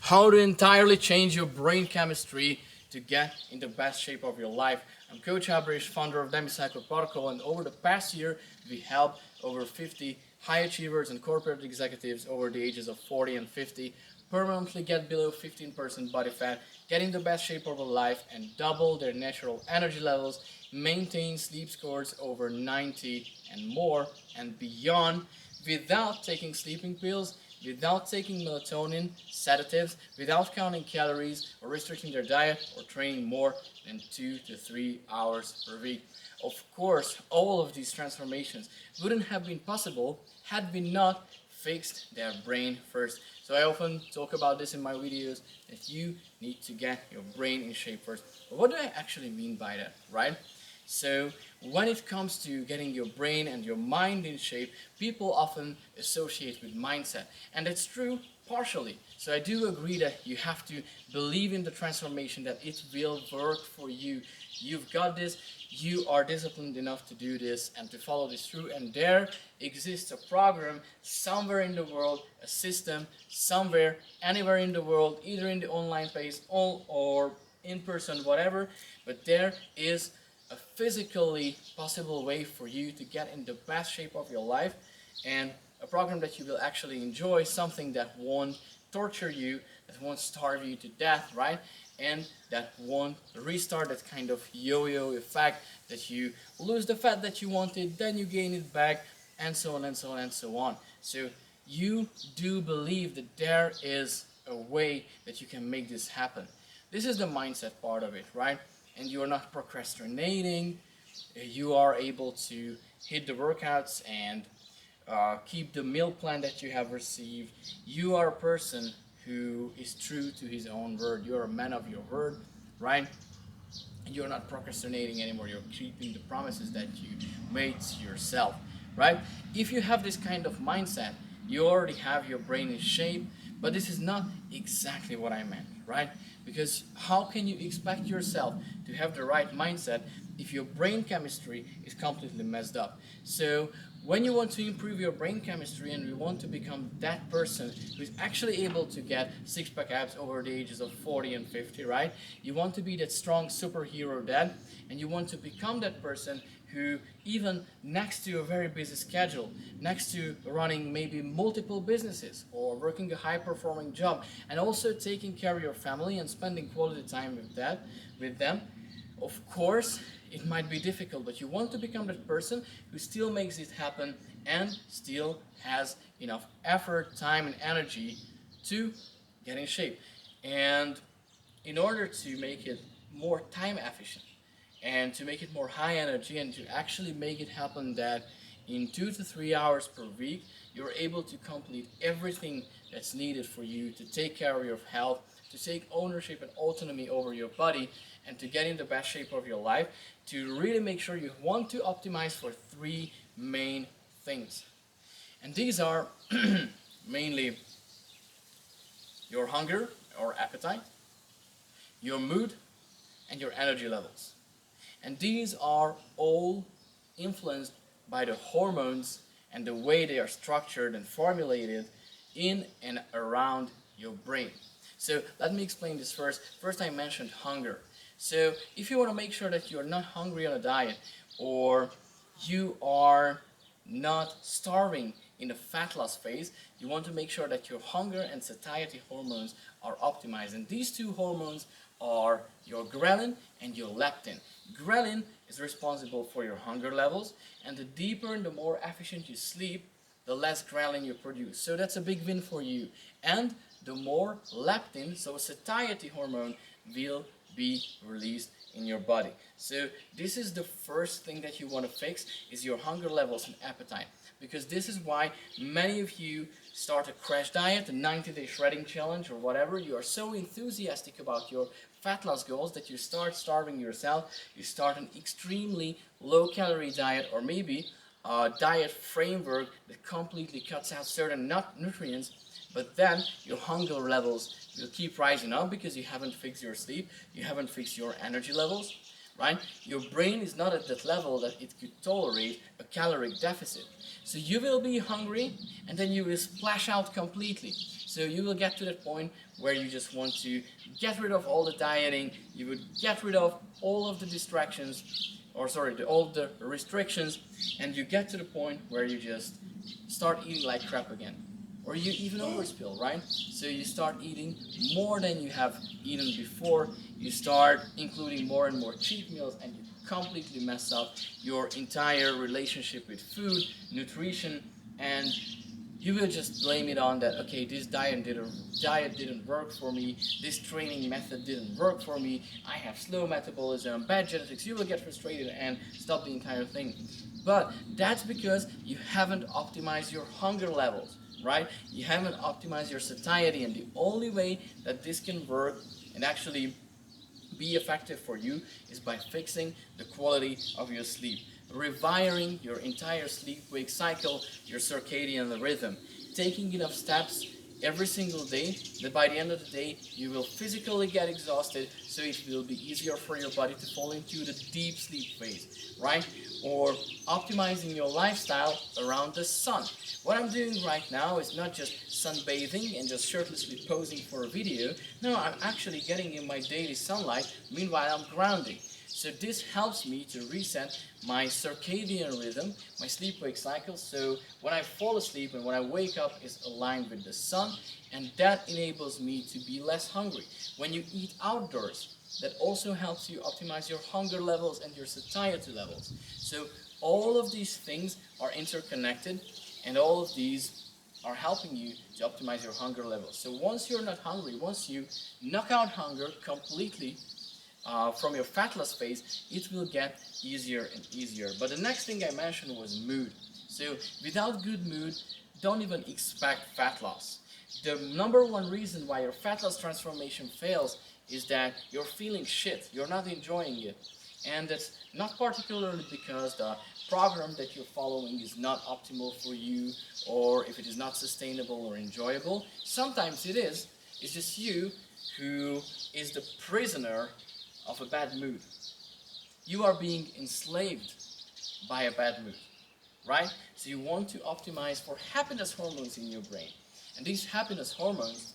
How to entirely change your brain chemistry to get in the best shape of your life. I'm Coach Ábris, founder of Demi Cycle Protocol, and over the past year, we helped over 50 high achievers and corporate executives over the ages of 40 and 50 permanently get below 15% body fat, get in the best shape of their life, and double their natural energy levels, maintain sleep scores over 90 and more and beyond without taking sleeping pills, without taking melatonin, sedatives, without counting calories or restricting their diet or training more than 2 to 3 hours per week. Of course, all of these transformations wouldn't have been possible had we not fixed their brain first. So I often talk about this in my videos that you need to get your brain in shape first. But what do I actually mean by that, right? So when it comes to getting your brain and your mind in shape, people often associate with mindset. And that's true partially. So I do agree that you have to believe in the transformation, that it will work for you. You've got this, you are disciplined enough to do this and to follow this through, and there exists a program somewhere in the world, a system somewhere, anywhere in the world, either in the online space or in person, whatever, but there is a physically possible way for you to get in the best shape of your life, and a program that you will actually enjoy, something that won't torture you, that won't starve you to death, right? And that won't restart that kind of yo-yo effect that you lose the fat that you wanted, then you gain it back, and so on and so on and so on. So you do believe that there is a way that you can make this happen. This is the mindset part of it, right? And you are not procrastinating, you are able to hit the workouts and keep the meal plan that you have received. You are a person who is true to his own word. You're a man of your word, right? And you're not procrastinating anymore. You're keeping the promises that you made to yourself, right? If you have this kind of mindset, you already have your brain in shape, but this is not exactly what I meant, right? Because how can you expect yourself to have the right mindset if your brain chemistry is completely messed up? So when you want to improve your brain chemistry and you want to become that person who is actually able to get six-pack abs over the ages of 40 and 50, right? You want to be that strong superhero dad, and you want to become that person who, even next to a very busy schedule, next to running maybe multiple businesses or working a high-performing job, and also taking care of your family and spending quality time with them, of course, it might be difficult, but you want to become that person who still makes it happen and still has enough effort, time, and energy to get in shape. And in order to make it more time efficient and to make it more high energy and to actually make it happen that in 2 to 3 hours per week, you're able to complete everything that's needed for you to take care of your health, to take ownership and autonomy over your body, and to get in the best shape of your life, to really make sure you want to optimize for three main things. And these are mainly your hunger or appetite, your mood, and your energy levels. And these are all influenced by the hormones and the way they are structured and formulated in and around your brain. So let me explain this first. First, I mentioned hunger. So if you want to make sure that you're not hungry on a diet, or you are not starving in the fat loss phase, you want to make sure that your hunger and satiety hormones are optimized. And these two hormones are your ghrelin and your leptin. Ghrelin is responsible for your hunger levels, and the deeper and the more efficient you sleep, the less ghrelin you produce. So that's a big win for you. And the more leptin, so satiety hormone, will be released in your body. So this is the first thing that you want to fix, is your hunger levels and appetite. Because this is why many of you start a crash diet, a 90-day shredding challenge or whatever. You are so enthusiastic about your fat loss goals that you start starving yourself. You start an extremely low-calorie diet, or maybe a diet framework that completely cuts out certain nutrients, but then your hunger levels will keep rising up because you haven't fixed your sleep, you haven't fixed your energy levels. right? Your brain is not at that level that it could tolerate a caloric deficit. So you will be hungry and then you will splash out completely. So you will get to that point where you just want to get rid of all the dieting, you would get rid of all of the distractions, or sorry, all the restrictions, and you get to the point where you just start eating like crap again. Or you even overspill, right? So you start eating more than you have eaten before, you start including more and more cheat meals, and you completely mess up your entire relationship with food, nutrition, and you will just blame it on that, okay, this diet didn't work for me, this training method didn't work for me, I have slow metabolism, bad genetics. You will get frustrated and stop the entire thing. But that's because you haven't optimized your hunger levels, right? You haven't optimized your satiety, and the only way that this can work and actually be effective for you is by fixing the quality of your sleep, rewiring your entire sleep-wake cycle, your circadian rhythm, taking enough steps every single day that by the end of the day you will physically get exhausted, so it will be easier for your body to fall into the deep sleep phase, right? Or optimizing your lifestyle around the sun. What I'm doing right now is not just sunbathing and just shirtlessly posing for a video. No, I'm actually getting in my daily sunlight, meanwhile I'm grounding. So this helps me to reset my circadian rhythm, my sleep-wake cycle, so when I fall asleep and when I wake up is aligned with the sun, and that enables me to be less hungry. When you eat outdoors, that also helps you optimize your hunger levels and your satiety levels. So all of these things are interconnected, and all of these are helping you to optimize your hunger levels. So once you're not hungry, once you knock out hunger completely, from your fat loss phase, it will get easier and easier. But the next thing I mentioned was mood. So without good mood, don't even expect fat loss. The number one reason why your fat loss transformation fails is that you're feeling shit, you're not enjoying it. And that's not particularly because the program that you're following is not optimal for you, or if it is not sustainable or enjoyable. Sometimes it is. It's just you who is the prisoner of a bad mood. You are being enslaved by a bad mood, right? So you want to optimize for happiness hormones in your brain. And these happiness hormones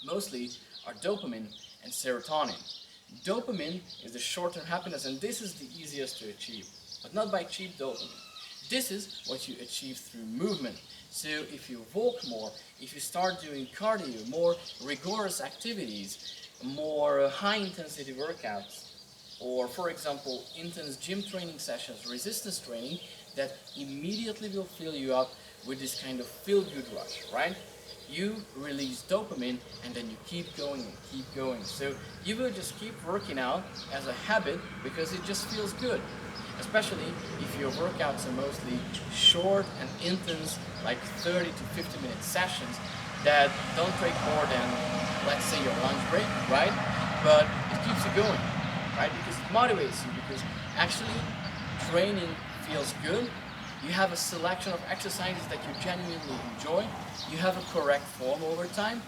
mostly are dopamine and serotonin. Dopamine is the short-term happiness, and this is the easiest to achieve, but not by cheap dopamine. This is what you achieve through movement. So if you walk more, if you start doing cardio, more rigorous activities, more high-intensity workouts, or for example intense gym training sessions, resistance training, that immediately will fill you up with this kind of feel-good rush, right? You release dopamine and then you keep going and keep going. So you will just keep working out as a habit because it just feels good. Especially if your workouts are mostly short and intense, like 30 to 50-minute sessions that don't take more than, let's say, your lunch break, right? But it keeps you going, right? Because it motivates you, because actually training feels good. You have a selection of exercises that you genuinely enjoy. You have a correct form over time,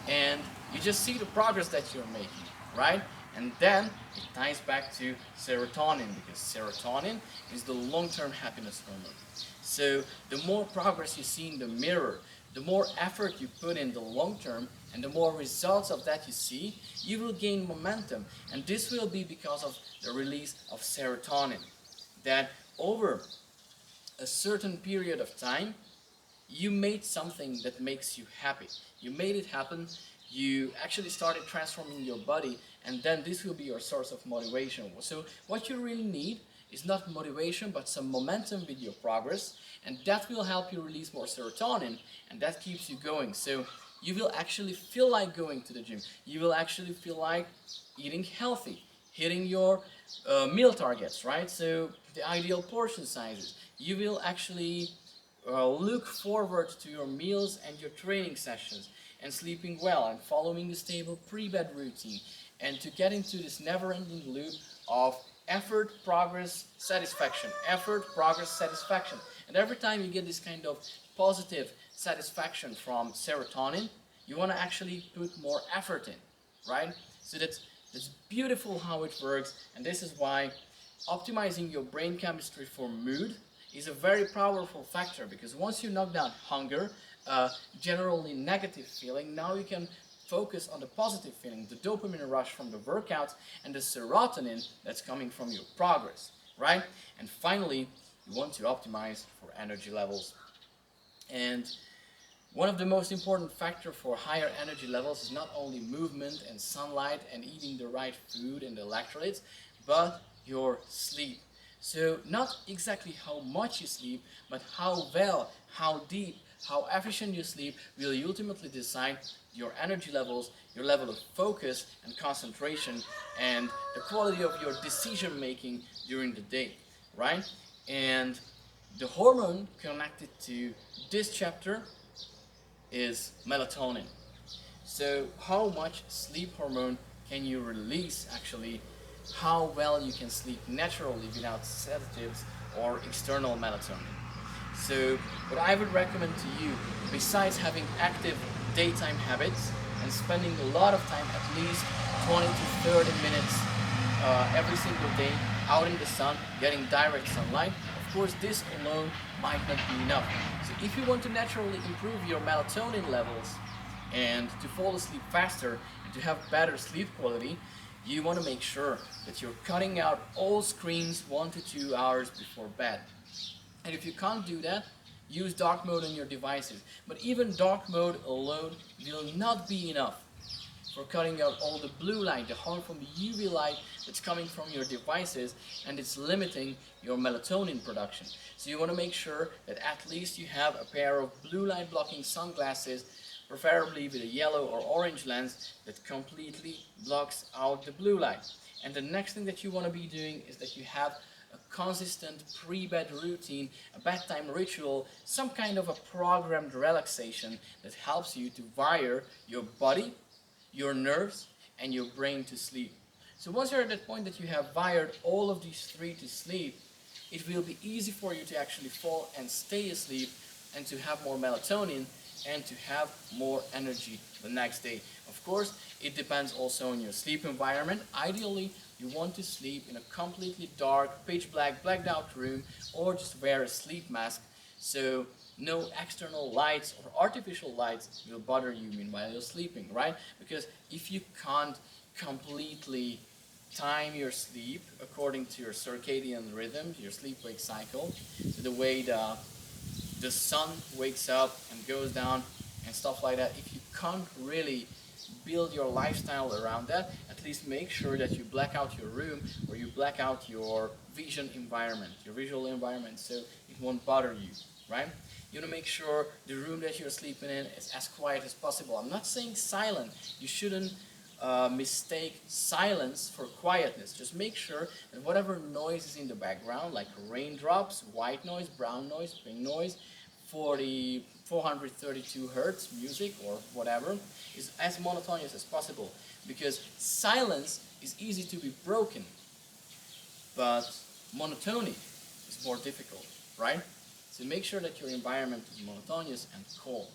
and you just see the progress that you're making, right? And then it ties back to serotonin, because serotonin is the long-term happiness hormone. So the more progress you see in the mirror, the more effort you put in the long term, and the more results of that you see, you will gain momentum. And this will be because of the release of serotonin. That over a certain period of time, you made something that makes you happy. You made it happen. You actually started transforming your body, and then this will be your source of motivation. So what you really need is not motivation, but some momentum with your progress, and that will help you release more serotonin, and that keeps you going. So you will actually feel like going to the gym. You will actually feel like eating healthy, hitting your meal targets, right? So the ideal portion sizes. You will actually look forward to your meals and your training sessions, and sleeping well, and following a stable pre-bed routine, and to get into this never-ending loop of effort, progress, satisfaction, effort, progress, satisfaction. And every time you get this kind of positive satisfaction from serotonin, you want to actually put more effort in, right? So that It's beautiful how it works, and this is why optimizing your brain chemistry for mood is a very powerful factor, because once you knock down hunger, generally negative feeling, now you can focus on the positive feeling, the dopamine rush from the workouts and the serotonin that's coming from your progress, right? And finally, you want to optimize for energy levels. And one of the most important factors for higher energy levels is not only movement and sunlight and eating the right food and the electrolytes, but your sleep. So not exactly how much you sleep, but how well, how deep, how efficient you sleep will ultimately decide your energy levels, your level of focus and concentration, and the quality of your decision making during the day, right? And the hormone connected to this chapter is melatonin. So how much sleep hormone can you release actually? How well you can sleep naturally without sedatives or external melatonin. So what I would recommend to you, besides having active daytime habits and spending a lot of time, at least 20 to 30 minutes every single day out in the sun, getting direct sunlight, of course this alone might not be enough. So if you want to naturally improve your melatonin levels and to fall asleep faster and to have better sleep quality, you want to make sure that you're cutting out all screens 1 to 2 hours before bed. And if you can't do that, use dark mode on your devices. But even dark mode alone will not be enough for cutting out all the blue light, the harmful UV light that's coming from your devices, and it's limiting your melatonin production. So you want to make sure that at least you have a pair of blue light blocking sunglasses, preferably with a yellow or orange lens that completely blocks out the blue light. And the next thing that you want to be doing is that you have a consistent pre-bed routine, a bedtime ritual, some kind of a programmed relaxation that helps you to wire your body, your nerves, and your brain to sleep. So once you're at that point that you have wired all of these three to sleep, it will be easy for you to actually fall and stay asleep and to have more melatonin and to have more energy the next day. Of course, it depends also on your sleep environment. Ideally, you want to sleep in a completely dark, pitch black, blacked out room, or just wear a sleep mask so no external lights or artificial lights will bother you meanwhile you're sleeping, right? Because if you can't completely time your sleep according to your circadian rhythm, your sleep-wake cycle, so the way the sun wakes up and goes down and stuff like that, if you can't really build your lifestyle around that, at least make sure that you black out your room or you black out your vision environment, your visual environment, so it won't bother you, right? You want to make sure the room that you're sleeping in is as quiet as possible. I'm not saying silent. You shouldn't mistake silence for quietness. Just make sure that whatever noise is in the background, like raindrops, white noise, brown noise, pink noise, 432 hertz music or whatever, is as monotonous as possible. Because silence is easy to be broken, but monotony is more difficult, right? So make sure that your environment is monotonous and calm.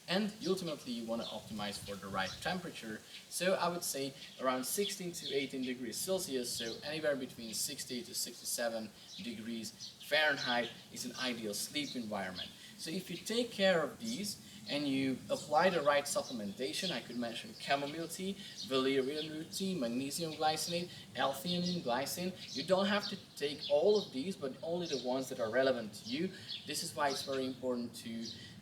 And ultimately you want to optimize for the right temperature. So I would say around 16 to 18 degrees Celsius, so anywhere between 60 to 67 degrees Fahrenheit is an ideal sleep environment. So if you take care of these and you apply the right supplementation, I could mention chamomile tea, valerian root tea, magnesium glycinate, L-theanine, glycine. You don't have to take all of these, but only the ones that are relevant to you. This is why it's very important to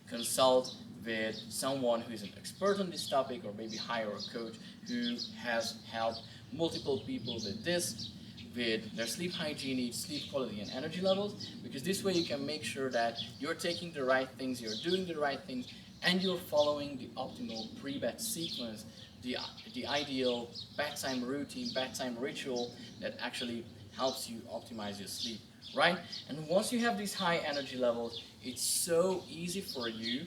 consult with someone who is an expert on this topic, or maybe hire a coach who has helped multiple people with this, with their sleep hygiene needs, sleep quality and energy levels, because this way you can make sure that you're taking the right things, you're doing the right things, and you're following the optimal pre-bed sequence, the ideal bedtime routine, bedtime ritual that actually helps you optimize your sleep, right? And once you have these high energy levels, it's so easy for you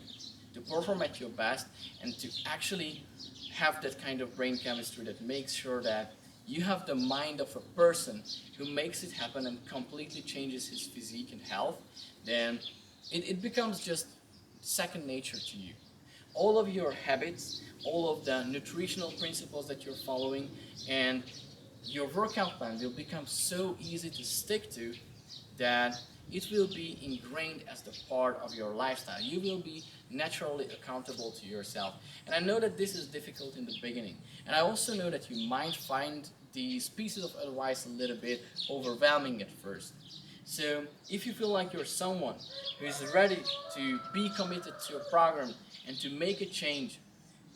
to perform at your best and to actually have that kind of brain chemistry that makes sure that you have the mind of a person who makes it happen and completely changes his physique and health. Then it becomes just second nature to you. all of your habits, all of the nutritional principles that you're following, and your workout plan will become so easy to stick to that it will be ingrained as the part of your lifestyle. You will be naturally accountable to yourself. And I know that this is difficult in the beginning. And I also know that you might find these pieces of advice a little bit overwhelming at first. So if you feel like you're someone who is ready to be committed to a program and to make a change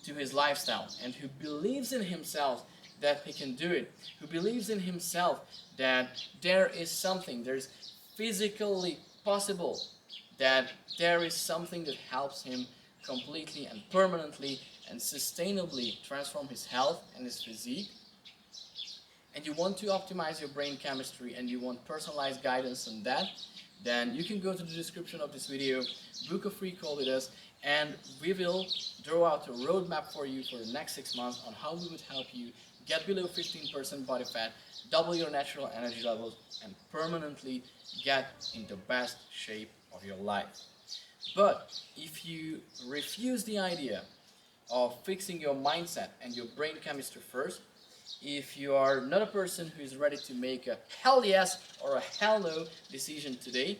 to his lifestyle, and who believes in himself that he can do it, who believes in himself that there is something, there's physically possible, that there is something that helps him completely and permanently and sustainably transform his health and his physique, and you want to optimize your brain chemistry and you want personalized guidance on that, then you can go to the description of this video, book a free call with us, and we will draw out a roadmap for you for the next 6 months on how we would help you get below 15% body fat, double your natural energy levels, and permanently get in the best shape of your life. But if you refuse the idea of fixing your mindset and your brain chemistry first, if you are not a person who is ready to make a hell yes or a hell no decision today,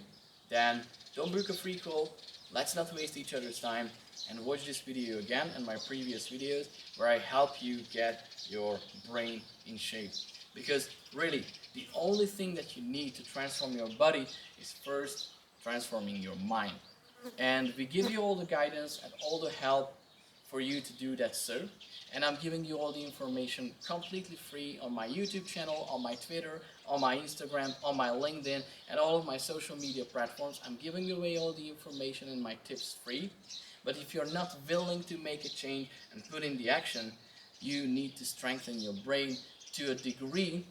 then don't book a free call. Let's not waste each other's time, and watch this video again and my previous videos where I help you get your brain in shape. Because really, the only thing that you need to transform your body is first transforming your mind. And we give you all the guidance and all the help for you to do that so. And I'm giving you all the information completely free on my YouTube channel, on my Twitter, on my Instagram, on my LinkedIn, and all of my social media platforms. I'm giving away all the information and my tips free. But if you're not willing to make a change and put in the action, you need to strengthen your brain to a degree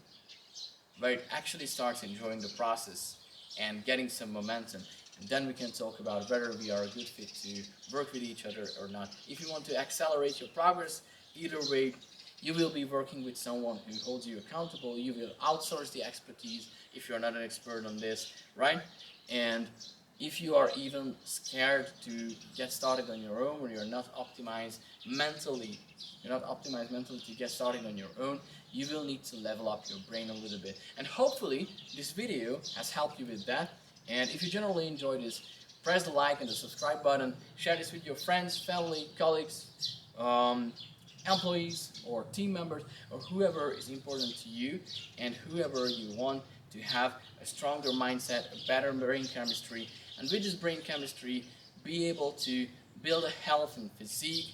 where it actually starts enjoying the process and getting some momentum. And then we can talk about whether we are a good fit to work with each other or not. If you want to accelerate your progress, either way, you will be working with someone who holds you accountable. You will outsource the expertise if you're not an expert on this, right? And if you are even scared to get started on your own, or you're not optimized mentally to get started on your own, you will need to level up your brain a little bit. And hopefully this video has helped you with that. And if you generally enjoyed this, press the like and the subscribe button, share this with your friends, family, colleagues, employees or team members, or whoever is important to you and whoever you want to have a stronger mindset, a better brain chemistry, and with this brain chemistry be able to build a health and physique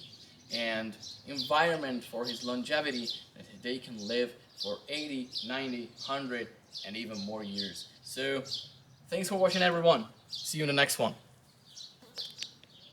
and environment for his longevity, that they can live for 80, 90, 100 and even more years. So thanks for watching, everyone. See you in the next one.